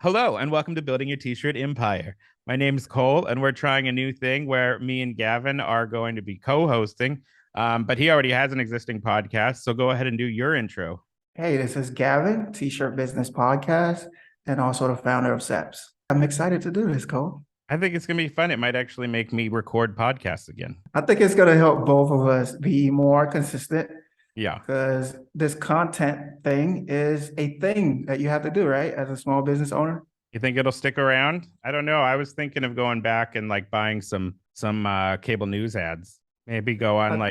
Hello, and welcome to Building Your T-Shirt Empire. My name is Cole, and we're trying a new thing where me and Gavin are going to be co-hosting. But he already has an existing podcast, so go ahead and do your intro. Hey, this is Gavin, T-Shirt Business Podcast, and also the founder of SEPs. I'm excited to do this, Cole. I think it's gonna be fun. It might actually make me record podcasts again. I think it's going to help both of us be more consistent Yeah. because this content thing is a thing that you have to do, right? As a small business owner. You think it'll stick around? I don't know. I was thinking of going back and like buying some cable news ads. Maybe go on I,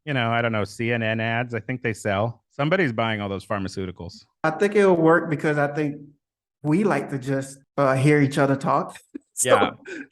I don't know, CNN ads. I think they sell. Somebody's buying all those pharmaceuticals. I think it'll work because I think we like to just hear each other talk. Yeah.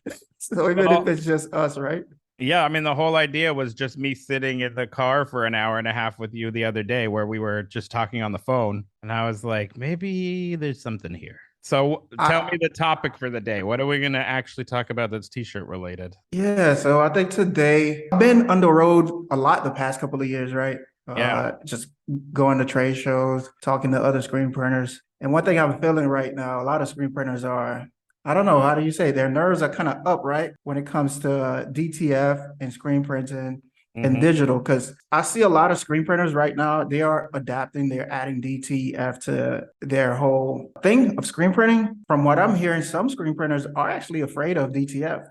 So, so even if Well, it's just us, right? yeah, I mean, the whole idea was just me sitting in the car for an hour and a half with you the other day where we were just talking on the phone. And I was like, maybe there's something here. So tell I, me the topic for the day. What are we going to actually talk about that's t-shirt related? Yeah, so I think today I've been on the road a lot the past couple of years, right? Yeah. Just going to trade shows, talking to other screen printers. And one thing I'm feeling right now, a lot of screen printers are, I don't know, how do you say, their nerves are kind of up, right? When it comes to DTF and screen printing and Hmm. digital, because I see a lot of screen printers right now, they are adapting, they're adding DTF to their whole thing of screen printing. From what I'm hearing, some screen printers are actually afraid of DTF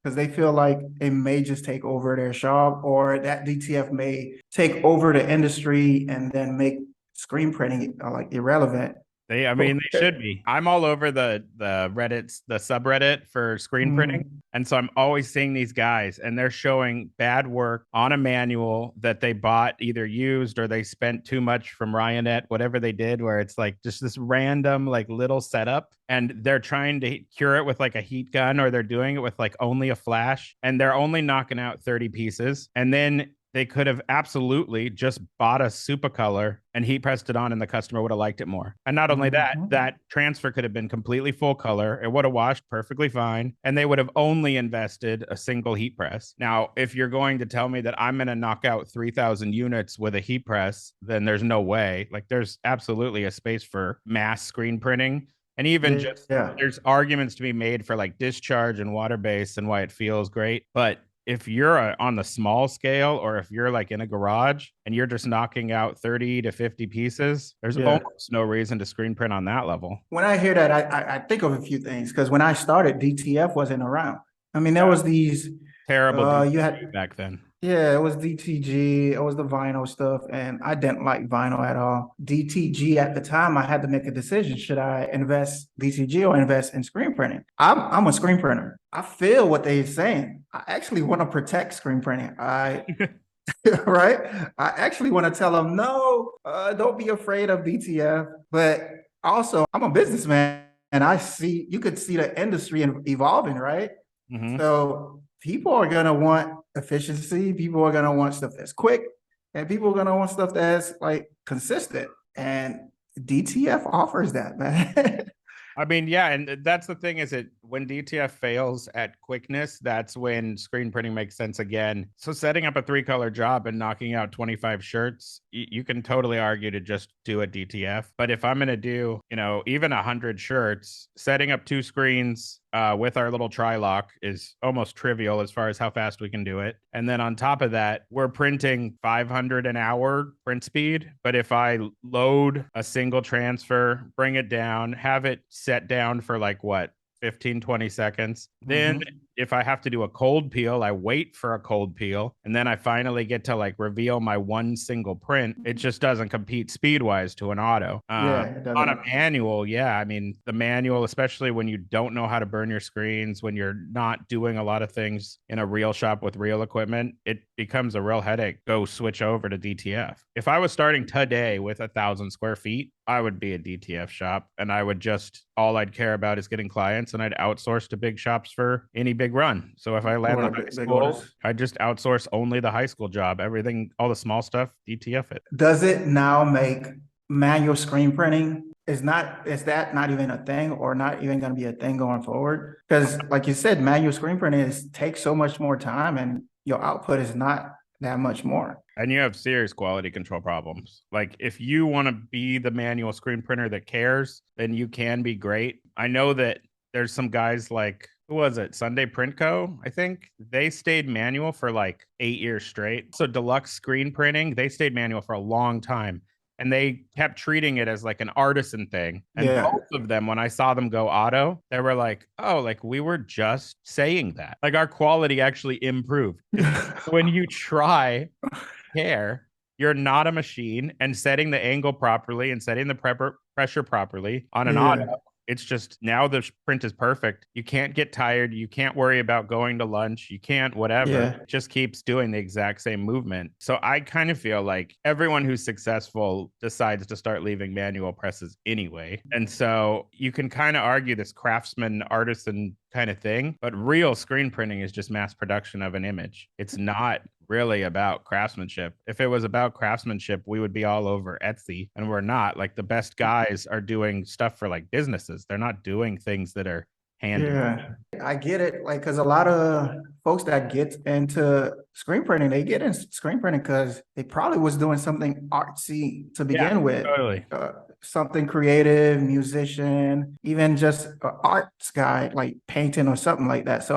because they feel like it may just take over their shop or that DTF may take over the industry and then make screen printing like irrelevant. I mean, they should be. I'm all over the Reddit's the subreddit for screen printing. Mhm. And so I'm always seeing these guys and they're showing bad work on a manual that they bought either used or they spent too much from Ryonet, whatever they did, where it's like just this random like little setup and they're trying to cure it with like a heat gun or they're doing it with like only a flash and they're only knocking out 30 pieces. And then they could have absolutely just bought a super color and heat pressed it on and the customer would have liked it more. And not only that, Mhm. that transfer could have been completely full color. It would have washed perfectly fine. And they would have only invested a single heat press. Now, if you're going to tell me that I'm going to knock out 3,000 units with a heat press, then there's no way. Like there's absolutely a space for mass screen printing. And even just Yeah. there's arguments to be made for like discharge and water base and why it feels great. But if you're on the small scale or if you're like in a garage and you're just knocking out 30 to 50 pieces, there's Yeah. almost no reason to screen print on that level. When I hear that, I think of a few things because when I started, DTF wasn't around. I mean, there Yeah. was these, Terrible you DTG had back then. Yeah, it was DTG. It was the vinyl stuff, and I didn't like vinyl at all. DTG at the time, I had to make a decision: should I invest DTG or invest in screen printing? I'm a screen printer. I feel what they're saying. I actually want to protect screen printing. I right. I actually want to tell them no. Don't be afraid of DTF. But also, I'm a businessman, and I see you could see the industry evolving, right? Hmm. So people are gonna want efficiency. People are gonna want stuff that's quick, and people are gonna want stuff that's like consistent. And DTF offers that, man. I mean, yeah, and that's the thing is it when DTF fails at quickness, that's when screen printing makes sense again. So setting up a three-color job and knocking out 25 shirts, you can totally argue to just do a DTF. But if I'm going to do, even 100 shirts, setting up two screens with our little tri-lock is almost trivial as far as how fast we can do it. And then on top of that, we're printing 500 an hour print speed. But if I load a single transfer, bring it down, have it set down for like what, 15, 20 seconds. Then Mhm. if I have to do a cold peel, I wait for a cold peel. And then I finally get to like reveal my one single print. It just doesn't compete speed wise to an auto. Yeah, it On a doesn't. manual, yeah. I mean, the manual, especially when you don't know how to burn your screens, when you're not doing a lot of things in a real shop with real equipment, it becomes a real headache. Go switch over to DTF. If I was starting today with 1,000 square feet, I would be a DTF shop and I would just, all I'd care about is getting clients and I'd outsource to big shops for any big run. So if I land Or the the high big school, orders. I just outsource only the high school job. Everything, all the small stuff, DTF it. Does it now make manual screen printing is that not even a thing or not even going to be a thing going forward? Because like you said, manual screen printing takes so much more time and your output is not that much more. And you have serious quality control problems. Like if you want to be the manual screen printer that cares, then you can be great. I know that there's some guys like who was it? Sunday Print Co. I think they stayed manual for like 8 years straight. So deluxe screen printing, they stayed manual for a long time. And they kept treating it as like an artisan thing. And Yeah. both of them, when I saw them go auto, they were like, oh, like we were just saying that. Like our quality actually improved. When you try care, you're not a machine, and setting the angle properly and setting the pressure properly on an auto, Yeah. it's just now the print is perfect. You can't get tired. You can't worry about going to lunch. You can't whatever. Yeah. It just keeps doing the exact same movement. So I kind of feel like everyone who's successful decides to start leaving manual presses anyway. And so you can kind of argue this craftsman artisan kind of thing, but real screen printing is just mass production of an image. It's not really about craftsmanship. If it was about craftsmanship, we would be all over Etsy, and we're not. Like the best guys are doing stuff for like businesses. They're not doing things that are hand. Yeah, I get it. Like, because a lot of folks that get into screen printing, they get in screen printing because they probably was doing something artsy to Yeah, begin with. totally. Something creative, musician, even just an arts guy, like painting or something like that. So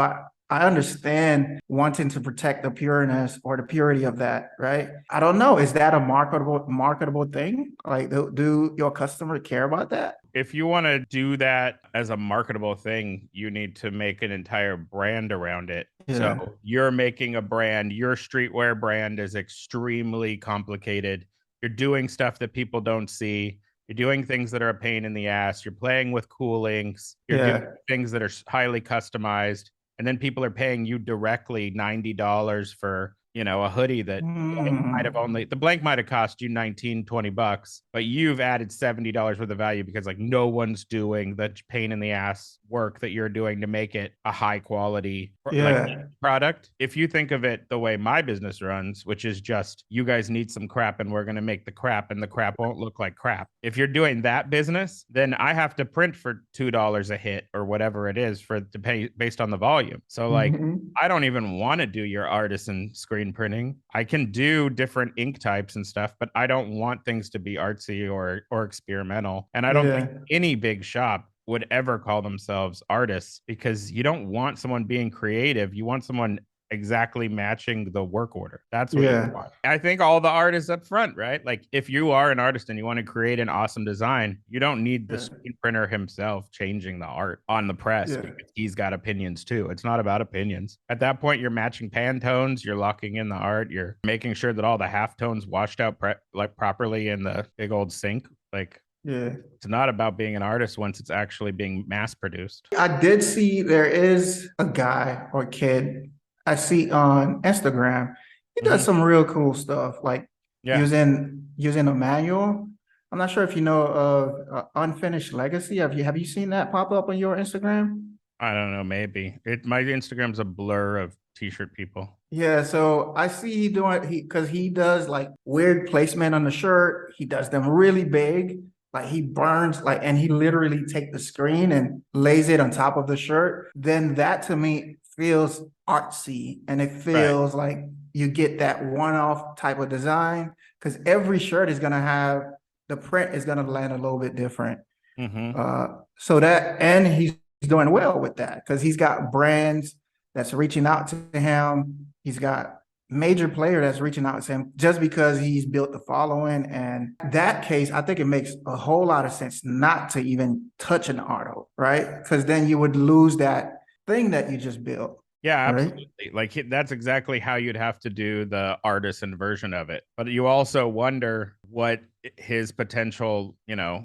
I understand wanting to protect the pureness or the purity of that, right? I don't know. Is that a marketable thing? Like, do your customer care about that? If you want to do that as a marketable thing, you need to make an entire brand around it. So Yeah, you're making a brand, your streetwear brand is extremely complicated. You're doing stuff that people don't see. You're doing things that are a pain in the ass. You're playing with cool inks. You're doing yeah. things that are highly customized. And then people are paying you directly $90 for, a hoodie that might have Mm, only the blank might have cost you 19, 20 bucks, but you've added $70 worth of value because like no one's doing the pain in the ass work that you're doing to make it a high quality like yeah, product. If you think of it the way my business runs, which is just you guys need some crap and we're going to make the crap and the crap won't look like crap. If you're doing that business, then I have to print for $2 a hit or whatever it is for to pay based on the volume. So like mhm, I don't even want to do your artisan screen printing. I can do different ink types and stuff, but I don't want things to be artsy or experimental. And I don't think yeah, any big shop would ever call themselves artists because you don't want someone being creative. You want someone exactly matching the work order. That's what you yeah, want. I think all the artists up front, right? Like if you are an artist and you want to create an awesome design, you don't need the yeah, screen printer himself changing the art on the press yeah, because he's got opinions too. It's not about opinions. At that point, you're matching Pantones, you're locking in the art, you're making sure that all the half tones washed out like properly in the big old sink. Like yeah. it's not about being an artist once it's actually being mass produced. I did see there is a guy or kid I see on Instagram. He does Mhm. some real cool stuff, like Yeah. using a manual. I'm not sure if you know of Unfinished Legacy. Have you seen that pop up on your Instagram? I don't know, maybe. My Instagram's a blur of t-shirt people. Yeah, so I see he doing he because he does like weird placement on the shirt. He does them really big. Like he burns like and he literally take the screen and lays it on top of the shirt. Then that to me feels artsy and it Right. feels like you get that one-off type of design because every shirt is gonna have the print is gonna land a little bit different. Mm-hmm. So that and he's doing well with that because he's got brands that's reaching out to him. He's got major player that's reaching out to him just because he's built the following. And that case, I think it makes a whole lot of sense not to even touch an auto, right? Because then you would lose that thing that you just built, Yeah, right? absolutely. Like that's exactly how you'd have to do the artisan version of it. But you also wonder what his potential,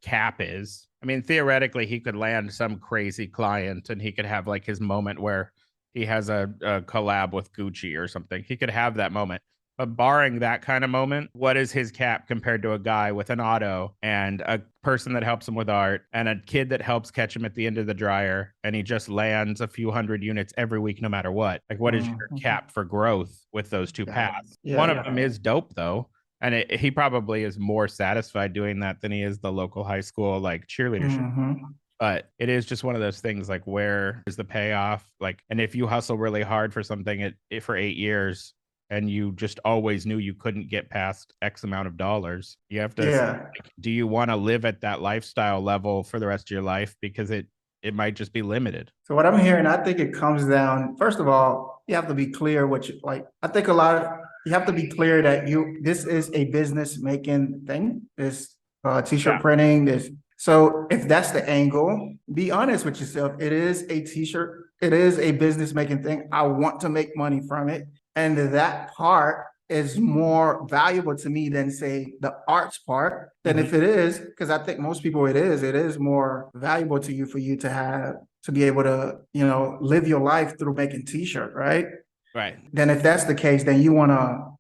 cap is. I mean, theoretically, he could land some crazy client and he could have like his moment where he has a collab with Gucci or something. He could have that moment. But barring that kind of moment, what is his cap compared to a guy with an auto and a person that helps him with art and a kid that helps catch him at the end of the dryer and he just lands a few hundred units every week no matter what? Like what is your Mhm. cap for growth with those two Yeah. paths? One of Yeah. them is dope though. And he probably is more satisfied doing that than he is the local high school like cheerleadership. Mhm. But it is just one of those things like where is the payoff? Like, and if you hustle really hard for something for 8 years, and you just always knew you couldn't get past X amount of dollars. You have to, Yeah. do you want to live at that lifestyle level for the rest of your life? Because it might just be limited. So what I'm hearing, I think it comes down, first of all, you have to be clear what you like. I think you have to be clear that this is a business making thing. This t-shirt Yeah. printing, so if that's the angle, be honest with yourself. It is a t-shirt, it is a business making thing. I want to make money from it. And that part is more valuable to me than say the arts part. Than if it is, because I think most people it is more valuable to you for you to be able to, live your life through making t-shirt, right? Right. Then if that's the case, then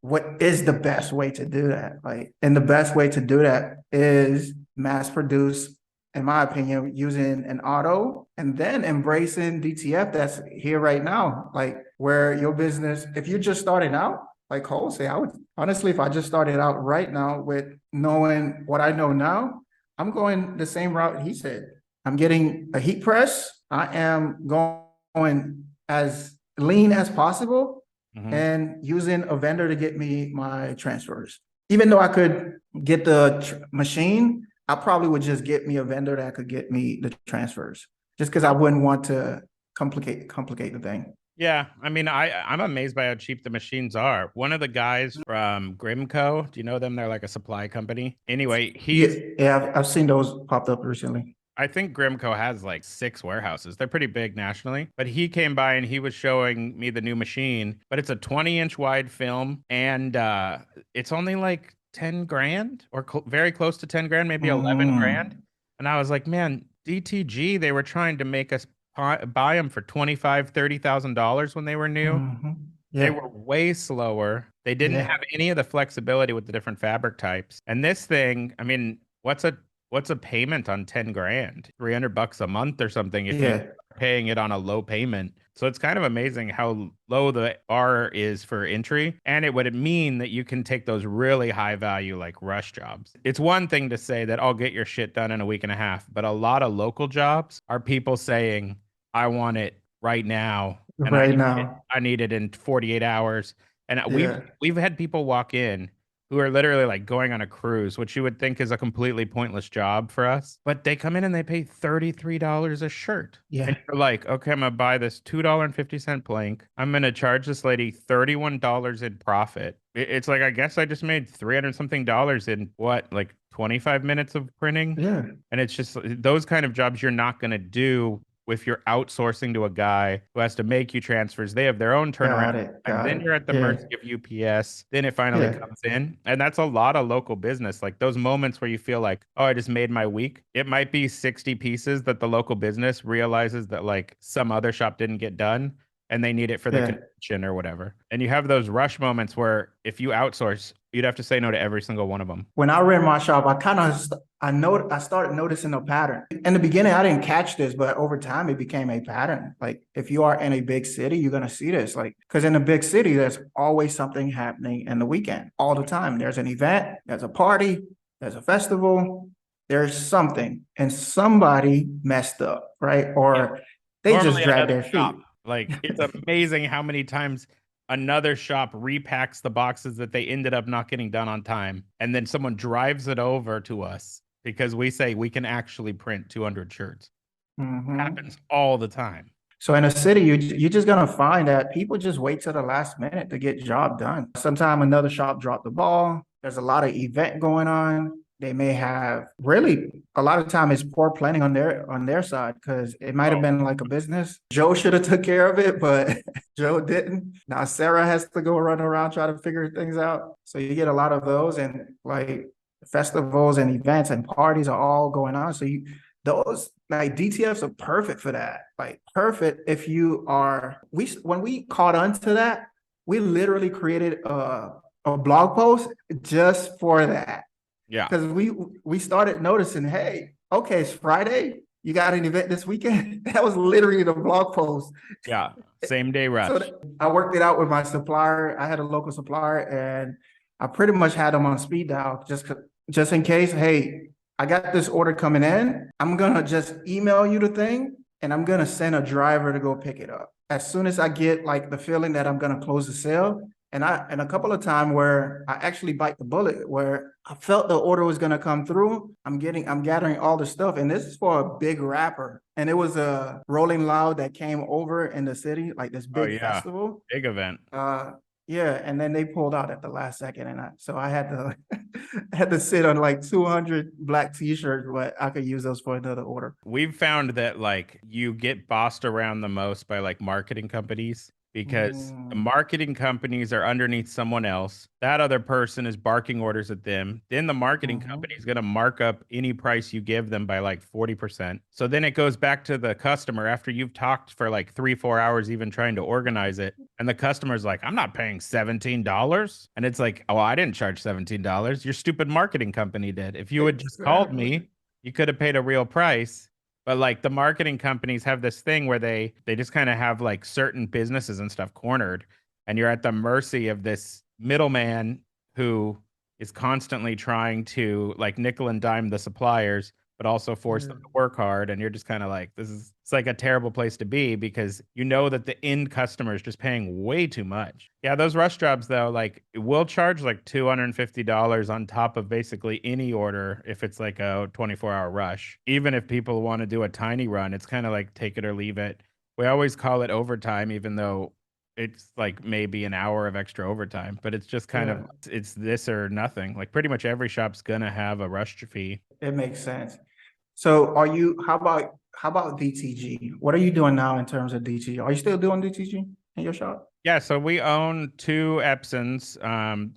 what is the best way to do that? Like, and the best way to do that is mass produce, in my opinion, using an auto and then embracing DTF that's here right now. Like where your business, if you're just starting out, like Cole say, I would honestly, if I just started out right now with knowing what I know now, I'm going the same route he said. I'm getting a heat press. I am going as lean as possible and using a vendor to get me my transfers. Even though I could get the machine, I probably would just get me a vendor that could get me the transfers, just because I wouldn't want to complicate the thing. Yeah, I mean, I'm amazed by how cheap the machines are. One of the guys from Grimco, do you know them? They're like a supply company. Anyway, I've seen those popped up recently. I think Grimco has like 6 warehouses. They're pretty big nationally. But he came by and he was showing me the new machine. But it's a 20-inch wide film, and it's only like 10 grand or very close to 10 grand, maybe 11 grand. And I was like, man, DTG, they were trying to make us buy them for $25,000, $30,000 when they were new. Yeah. They were way slower. They didn't have any of the flexibility with the different fabric types. And this thing, I mean, what's a payment on 10 grand? $300 a month or something if you're paying it on a low payment. So it's kind of amazing how low the bar is for entry. And it would mean that you can take those really high value, like rush jobs. It's one thing to say that I'll get your shit done in a week and a half, but a lot of local jobs are people saying, I want it right now. And I need it in 48 hours. And we've had people walk in who are literally like going on a cruise, which you would think is a completely pointless job for us. But they come in and they pay $33 a shirt. Yeah. And you're like, okay, I'm going to buy this $2.50 plank. I'm going to charge this lady $31 in profit. It's like, I guess I just made 300 something dollars in what, like 25 minutes of printing? Yeah. And it's just those kind of jobs you're not going to do if you're outsourcing to a guy who has to make you transfers. They have their own turnaround. And then you're at the mercy of UPS. Then it finally comes in. And that's a lot of local business. Like those moments where you feel like, oh, I just made my week. It might be 60 pieces that the local business realizes that like some other shop didn't get done and they need it for the convention or whatever. And you have those rush moments where if you outsource, you'd have to say no to every single one of them. When I ran my shop, I started noticing a pattern. In the beginning, I didn't catch this, but over time, it became a pattern. Like if you are in a big city, you're gonna see this. Like because in a big city, there's always something happening in the weekend all the time. There's an event, there's a party, there's a festival, there's something, and somebody messed up, right? Or they just dragged their feet. Like it's amazing how many times another shop repacks the boxes that they ended up not getting done on time. And then someone drives it over to us because we say we can actually print 200 shirts. It happens all the time. So in a city, you're just going to find that people just wait till the last minute to get job done. Sometime another shop dropped the ball. There's a lot of event going on. They may have really a lot of time is poor planning on their side because it might have been like a business. Joe should have took care of it, but Joe didn't. Now Sarah has to go run around try to figure things out. So you get a lot of those, and like festivals and events and parties are all going on. So those like DTFs are perfect for that. Like perfect if you are. When we caught on to that, we literally created a blog post just for that. Yeah. Because we started noticing, hey, okay, it's Friday. You got an event this weekend? That was literally the blog post. Yeah. Same day rush. So I worked it out with my supplier. I had a local supplier and I pretty much had them on speed dial just in case, hey, I got this order coming in. I'm going to just email you the thing and I'm going to send a driver to go pick it up. As soon as I get like the feeling that I'm going to close the sale, And a couple of times where I actually bite the bullet, where I felt the order was gonna come through. I'm gathering all the stuff, and this is for a big rapper. And it was a Rolling Loud that came over in the city, like this Oh big yeah, festival. big event. Uh yeah, and then they pulled out at the last second, and I had to had to sit on like 200 black t-shirts, but I could use those for another order. We've found that like you get bossed around the most by like marketing companies because the Mm, marketing companies are underneath someone else. That other person is barking orders at them. Then the marketing mhm. company is going to mark up any price you give them by like 40%. So then it goes back to the customer after you've talked for like 3, 4 hours, even trying to organize it. And the customer's like, I'm not paying $17. And it's like, oh, I didn't charge $17. Your stupid marketing company did. If you had just called Exactly. me, you could have paid a real price. But like the marketing companies have this thing where they just kind of have like certain businesses and stuff cornered, and you're at the mercy of this middleman who is constantly trying to like nickel and dime the suppliers but also force them Yeah. to work hard, and you're just kind of like, this is, it's like a terrible place to be because you know that the end customer is just paying way too much. Yeah, those rush jobs though, like we'll charge like $250 on top of basically any order if it's like a 24-hour rush. Even if people want to do a tiny run, it's kind of like take it or leave it. We always call it overtime, even though it's like maybe an hour of extra overtime, but it's just kind of Yeah, it's this or nothing. Like pretty much every shop's gonna have a rush fee. it makes sense. So how about DTG? What are you doing now in terms of DTG? Are you still doing DTG in your shop? Yeah, so we own two Epsons.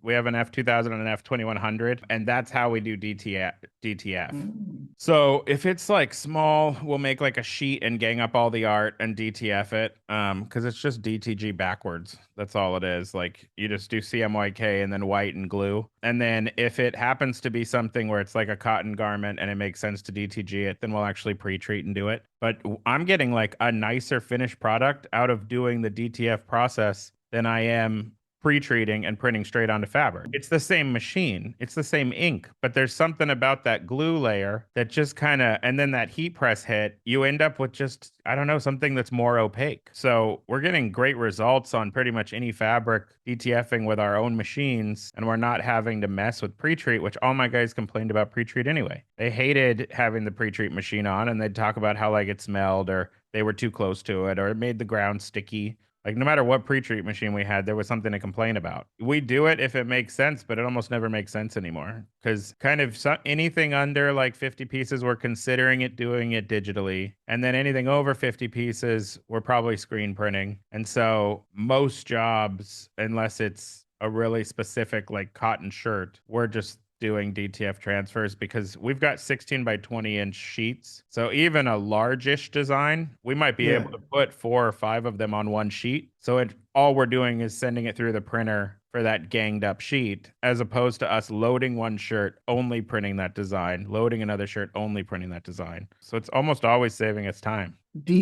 We have an F2000 and an F2100, and that's how we do DTF. DTF. Mm, So if it's like small, we'll make like a sheet and gang up all the art and DTF it. Because it's just DTG backwards. That's all it is. Like you just do CMYK and then white and glue. And then if it happens to be something where it's like a cotton garment and it makes sense to DTG it, then we'll actually pre-treat and do it. But I'm getting like a nicer finished product out of doing the DTF process than I am pre-treating and printing straight onto fabric. It's the same machine, it's the same ink, but there's something about that glue layer that just kind of, and then that heat press hit, you end up with just, I don't know, something that's more opaque. So we're getting great results on pretty much any fabric DTFing with our own machines, and we're not having to mess with pre-treat, which all my guys complained about pre-treat anyway. They hated having the pre-treat machine on, and they'd talk about how like it smelled or they were too close to it or it made the ground sticky. Like no matter what pre-treat machine we had, there was something to complain about. We do it if it makes sense, but it almost never makes sense anymore because kind of anything under like 50 pieces, we're considering it doing it digitally, and then anything over 50 pieces, we're probably screen printing. And so most jobs, unless it's a really specific like cotton shirt, we're just doing DTF transfers because we've got 16 by 20-inch sheets. So even a largish design, we might be yeah. able to put 4 or 5 of them on one sheet. So it all we're doing is sending it through the printer for that ganged up sheet, as opposed to us loading one shirt, only printing that design, loading another shirt, only printing that design. So it's almost always saving us time.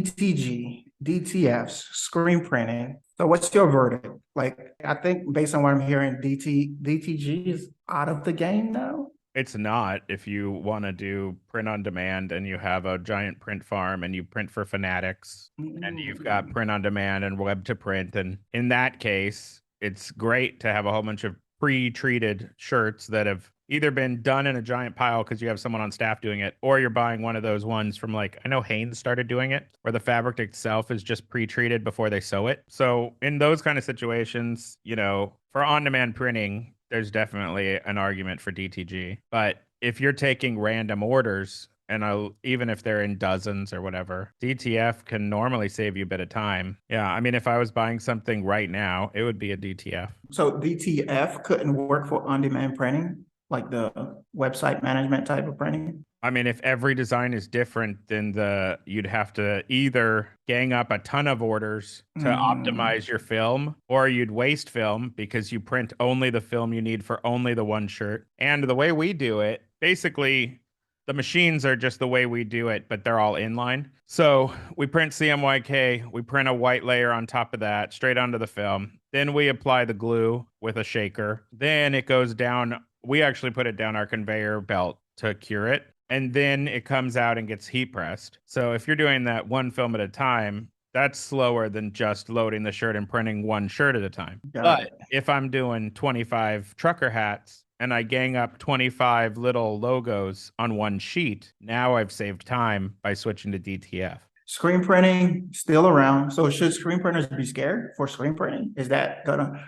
DTG, DTFs, screen printing. So what's your verdict? Like, I think based on what I'm hearing, DTG is out of the game now. It's not if you want to do print on demand and you have a giant print farm and you print for Fanatics and you've got Mm, print on demand and web to print. And in that case, it's great to have a whole bunch of pre-treated shirts that have either been done in a giant pile because you have someone on staff doing it, or you're buying one of those ones from like, I know Hanes started doing it, where the fabric itself is just pre-treated before they sew it. So in those kind of situations, you know, for on-demand printing, there's definitely an argument for DTG. But if you're taking random orders, and even if they're in dozens or whatever, DTF can normally save you a bit of time. Yeah, I mean, if I was buying something right now, it would be a DTF. so DTF couldn't work for on-demand printing, like the website management type of printing. I mean, if every design is different, then you'd have to either gang up a ton of orders to Mm, optimize your film, or you'd waste film because you print only the film you need for only the one shirt. And the way we do it, basically, the machines are just the way we do it, but they're all inline. So we print CMYK, we print a white layer on top of that, straight onto the film. Then we apply the glue with a shaker. Then it goes down. We actually put it down our conveyor belt to cure it, and then it comes out and gets heat pressed. So if you're doing that one film at a time, That's slower than just loading the shirt and printing one shirt at a time. Got But it. if I'm doing 25 trucker hats and I gang up 25 little logos on one sheet, now I've saved time by switching to DTF. Screen printing still around. So should screen printers be scared for screen printing? Is that gonna,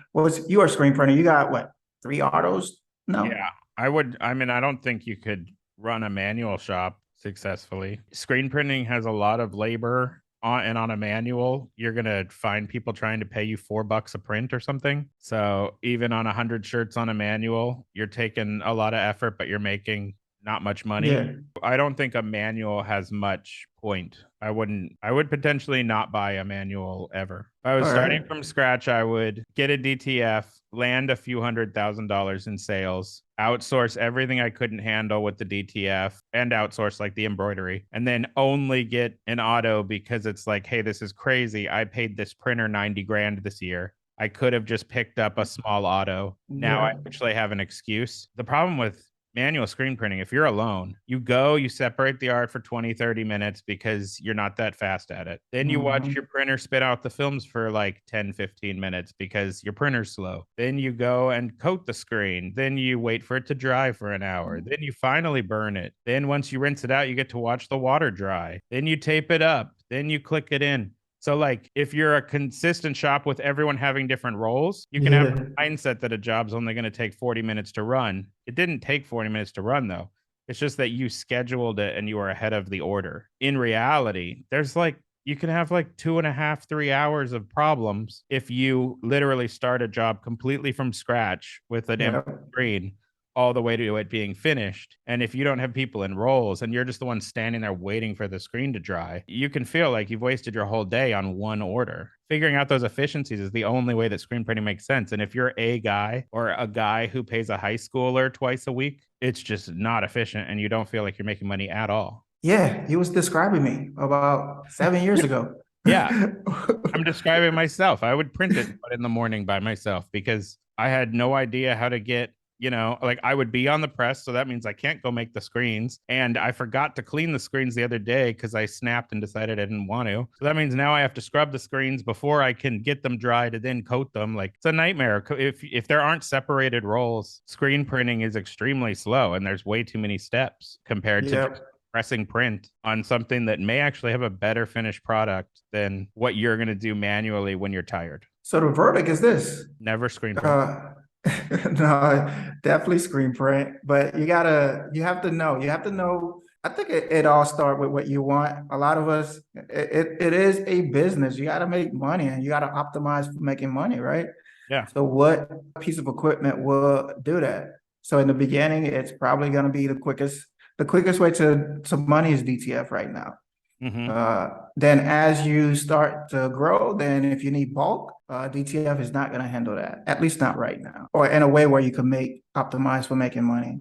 you are a screen printer? You got what, 3 autos? No. Yeah, I mean, I don't think you could run a manual shop successfully. Screen printing has a lot of labor and on a manual, you're going to find people trying to pay you $4 a print or something. So even on 100 shirts on a manual, you're taking a lot of effort, but you're making not much money. Yeah. I don't think a manual has much point. I would potentially not buy a manual ever. If I was All starting right. from scratch, I would get a DTF, land a few $100,000 in sales, outsource everything I couldn't handle with the DTF and outsource like the embroidery, and then only get an auto because it's like, hey, this is crazy. I paid this printer 90 grand this year. I could have just picked up a small auto. Now I Yeah. actually have an excuse. The problem with manual screen printing, if you're alone, you go, you separate the art for 20, 30 minutes because you're not that fast at it. Then you watch your printer spit out the films for like 10, 15 minutes because your printer's slow. Then you go and coat the screen. Then you wait for it to dry for an hour. Then you finally burn it. Then once you rinse it out, you get to watch the water dry. Then you tape it up. Then you click it in. So, like, if you're a consistent shop with everyone having different roles, you can have Yeah. a mindset that a job's only going to take 40 minutes to run. It didn't take 40 minutes to run, though. It's just that you scheduled it and you were ahead of the order. In reality, there's like, you can have like 2.5, 3 hours of problems if you literally start a job completely from scratch with an Yeah. empty screen all the way to it being finished. And if you don't have people in roles and you're just the one standing there waiting for the screen to dry, you can feel like you've wasted your whole day on one order. Figuring out those efficiencies is the only way that screen printing makes sense. And if you're a guy or a guy who pays a high schooler twice a week, it's just not efficient and you don't feel like you're making money at all. Yeah. He was describing me about 7 years ago. Yeah, I'm describing myself. I would print it in the morning by myself because I had no idea how to get, like I would be on the press. So that means I can't go make the screens. And I forgot to clean the screens the other day because I snapped and decided I didn't want to. So that means now I have to scrub the screens before I can get them dry to then coat them. Like it's a nightmare. If there aren't separated rolls, screen printing is extremely slow and there's way too many steps compared to just Yep. pressing print on something that may actually have a better finished product than what you're going to do manually when you're tired. So the verdict is this. Never screen print. No, definitely screen print, but you have to know. I think it all starts with what you want. A lot of us, it is a business. You got to make money and you got to optimize for making money, right? Yeah. So what piece of equipment will do that? So in the beginning, it's probably going to be the quickest. The quickest way to money is DTF right now. Mm-hmm. Then as you start to grow, then if you need bulk, DTF is not going to handle that, at least not right now, or in a way where you can optimize for making money.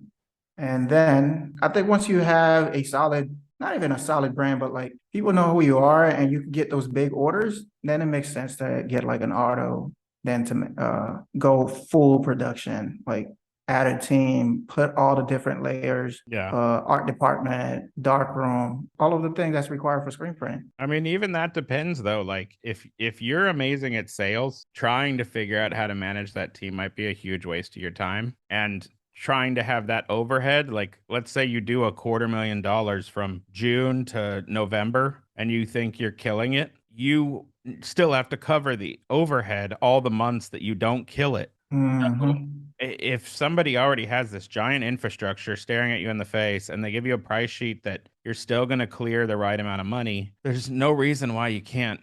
And then I think once you have a solid, not even a solid brand, but like people know who you are and you can get those big orders, then it makes sense to get like an auto, then to go full production, like add a team, put all the different layers, Yeah. art department, dark room, all of the things that's required for screen printing. I mean, even that depends though. Like if you're amazing at sales, trying to figure out how to manage that team might be a huge waste of your time. And trying to have that overhead, like let's say you do $250,000 from June to November and you think you're killing it, you still have to cover the overhead all the months that you don't kill it. So Mm-hmm. if somebody already has this giant infrastructure staring at you in the face and they give you a price sheet that you're still going to clear the right amount of money, there's no reason why you can't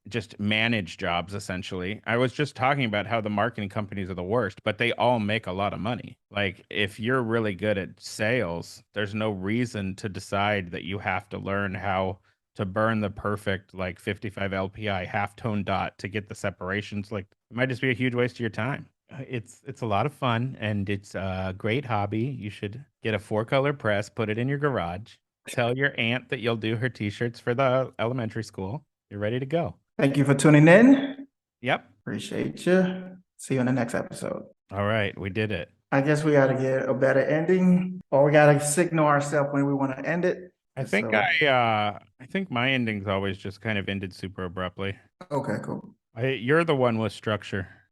just manage jobs essentially. I was just talking about how the marketing companies are the worst, but they all make a lot of money. Like if you're really good at sales, there's no reason to decide that you have to learn how to burn the perfect like 55 LPI halftone dot to get the separations. Like it might just be a huge waste of your time. It's a lot of fun and it's a great hobby. You should get a 4-color press, put it in your garage, tell your aunt that you'll do her t-shirts for the elementary school. You're ready to go. Thank you for tuning in. Yep. Appreciate you. See you in the next episode. All right, we did it. I guess we got to get a better ending, or we got to signal ourselves when we want to end it. I think So I think my endings always just kind of ended super abruptly. okay, cool. You're the one with structure.